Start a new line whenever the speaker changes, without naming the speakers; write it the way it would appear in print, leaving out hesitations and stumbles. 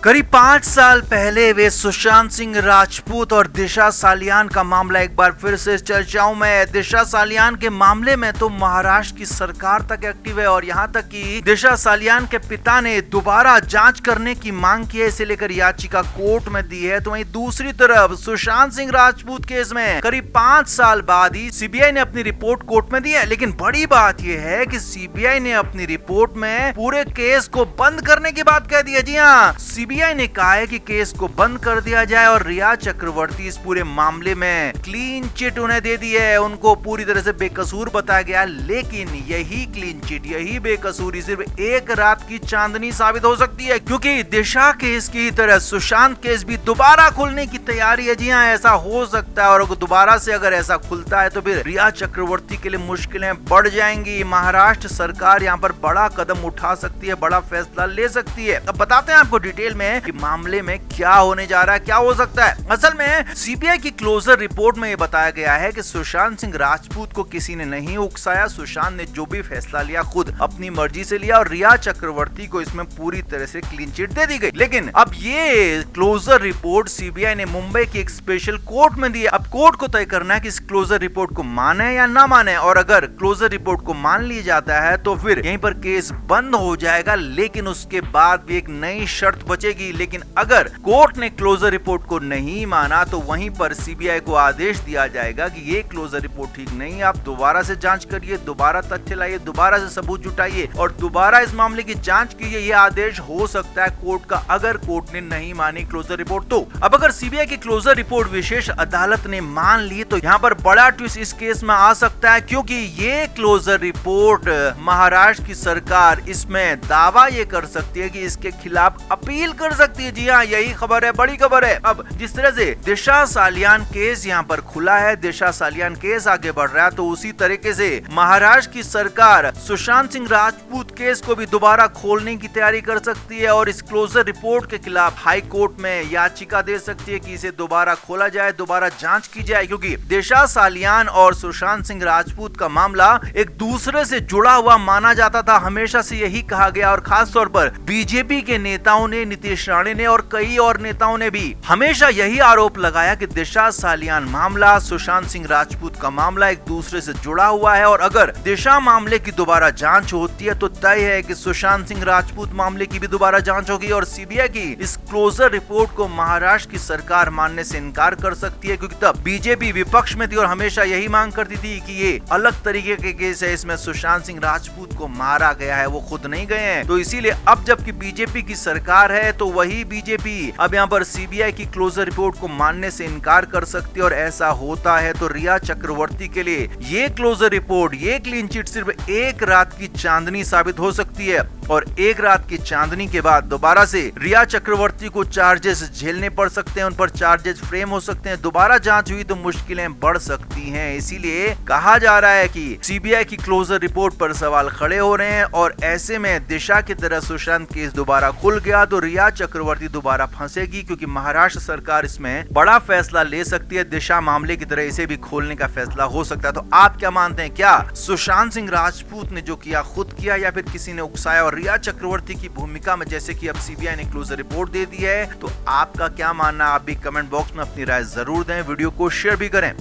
करीब 5 साल पहले वे सुशांत सिंह राजपूत और दिशा सालियान का मामला एक बार फिर से चर्चाओं में है। दिशा सालियान के मामले में तो महाराष्ट्र की सरकार तक एक्टिव है और यहां तक कि दिशा सालियान के पिता ने दोबारा जांच करने की मांग की है, इसे लेकर याचिका कोर्ट में दी है। तो वहीं दूसरी तरफ सुशांत सिंह राजपूत केस में करीब 5 साल बाद ही सीबीआई ने अपनी रिपोर्ट कोर्ट में दी है। लेकिन बड़ी बात यह है कि सीबीआई ने अपनी रिपोर्ट में पूरे केस को बंद करने की बात कह दी है। जी हाँ, सीबीआई ने कहा है कि केस को बंद कर दिया जाए और रिया चक्रवर्ती इस पूरे मामले में क्लीन चिट उन्हें दे दी है। उनको पूरी तरह से बेकसूर बताया गया, लेकिन यही क्लीन चिट, यही बेकसूरी सिर्फ एक रात की चांदनी साबित हो सकती है, क्योंकि दिशा केस की तरह सुशांत केस भी दोबारा खुलने की तैयारी है। जी हाँ, ऐसा हो सकता है और दोबारा से अगर ऐसा खुलता है तो फिर रिया चक्रवर्ती के लिए मुश्किलें बढ़ जाएंगी। महाराष्ट्र सरकार यहाँ पर बड़ा कदम उठा सकती है, बड़ा फैसला ले सकती है। अब बताते हैं आपको डिटेल में कि मामले में क्या होने जा रहा है, क्या हो सकता है। असल में सीबीआई की क्लोजर रिपोर्ट में ये बताया गया है कि सुशांत सिंह राजपूत को किसी ने नहीं उकसाया। सुशांत ने जो भी फैसला लिया खुद अपनी मर्जी से लिया और रिया चक्रवर्ती को इसमें पूरी तरह से क्लीन चिट दे दी गई। लेकिन अब ये क्लोजर रिपोर्ट सीबीआई ने मुंबई की एक स्पेशल कोर्ट में दी है। अब कोर्ट को तय करना है कि इस क्लोजर रिपोर्ट को माने या ना माने, और अगर क्लोजर रिपोर्ट को मान लिया जाता है तो फिर यहीं पर केस बंद हो जाएगा। लेकिन उसके बाद भी एक नई शर्त बचेगी। लेकिन अगर कोर्ट ने क्लोजर रिपोर्ट को नहीं माना तो वहीं पर सीबीआई को आदेश दिया जाएगा कि ये क्लोजर रिपोर्ट ठीक नहीं है, आप दोबारा से जांच करिए, दोबारा तथ्य लाइए, दोबारा से सबूत जुटाइए और दोबारा इस मामले की जांच कीजिए। ये आदेश हो सकता है कोर्ट का, अगर कोर्ट ने नहीं मानी क्लोजर रिपोर्ट तो। अब अगर सीबीआई की क्लोजर रिपोर्ट विशेष अदालत ने मान ली तो यहाँ पर बड़ा ट्विस्ट इस केस में आ सकता है, क्योंकि ये क्लोजर रिपोर्ट महाराष्ट्र की सरकार इसमें दावा ये कर सकती है कि इसके खिलाफ अपील कर सकती है। जी हाँ, यही खबर है, बड़ी खबर है। अब जिस तरह से दिशा सालियान केस यहाँ पर खुला है, दिशा सालियान केस आगे बढ़ रहा है, तो उसी तरीके से महाराष्ट्र की सरकार सुशांत सिंह राजपूत केस को भी दोबारा खोलने की तैयारी कर सकती है और इस क्लोजर रिपोर्ट के खिलाफ हाई कोर्ट में याचिका दे सकती है कि इसे दोबारा खोला जाए, दोबारा जांच की जाए, क्योंकि दिशा सालियान और सुशांत सिंह राजपूत का मामला एक दूसरे से जुड़ा हुआ माना जाता था। हमेशा से यही कहा गया और खास तौर पर बीजेपी के नेताओं ने, नीतीश राणे ने और कई और नेताओं ने भी हमेशा यही आरोप लगाया कि दिशा सालियान मामला, सुशांत सिंह राजपूत का मामला एक दूसरे से जुड़ा हुआ है और अगर दिशा मामले की दोबारा जांच होती है तो तय है कि सुशांत सिंह राजपूत मामले की भी दोबारा जांच होगी और सीबीआई की इस क्लोजर रिपोर्ट को महाराष्ट्र की सरकार मानने से इनकार कर सकती है, क्योंकि तब बीजेपी विपक्ष में थी और हमेशा यही मांग करती थी कि ये अलग तरीके के केस है, इसमें सुशांत सिंह राजपूत को मारा गया है, वो खुद नहीं गए हैं। तो इसीलिए अब जबकि बीजेपी की सरकार है तो वही बीजेपी अब यहाँ पर सीबीआई की क्लोजर रिपोर्ट को मानने से इनकार कर सकती है और ऐसा होता है तो रिया चक्रवर्ती के लिए ये क्लोजर रिपोर्ट, ये क्लीन चिट सिर्फ एक रात की चांदनी साबित हो सकती है और एक रात की चांदनी के बाद दोबारा से रिया चक्रवर्ती को चार्जेस झेलने पड़ सकते हैं, उन पर चार्जेस फ्रेम हो सकते हैं, दोबारा जांच हुई तो मुश्किलें बढ़ सकती हैं। इसीलिए कहा जा रहा है कि सीबीआई की क्लोजर रिपोर्ट पर सवाल खड़े हो रहे हैं और ऐसे में दिशा की तरह सुशांत केस दोबारा खुल गया तो रिया चक्रवर्ती दोबारा फंसेगी, क्योंकि महाराष्ट्र सरकार इसमें बड़ा फैसला ले सकती है। दिशा मामले की तरह इसे भी खोलने का फैसला हो सकता है। तो आप क्या मानते हैं, क्या सुशांत सिंह राजपूत ने जो किया खुद किया या फिर किसी ने उकसाया? और रिया चक्रवर्ती की भूमिका में जैसे कि अब सीबीआई ने क्लोजर रिपोर्ट दे दी है, तो आपका क्या मानना? आप भी कमेंट बॉक्स में अपनी राय जरूर दें, वीडियो को शेयर भी करें।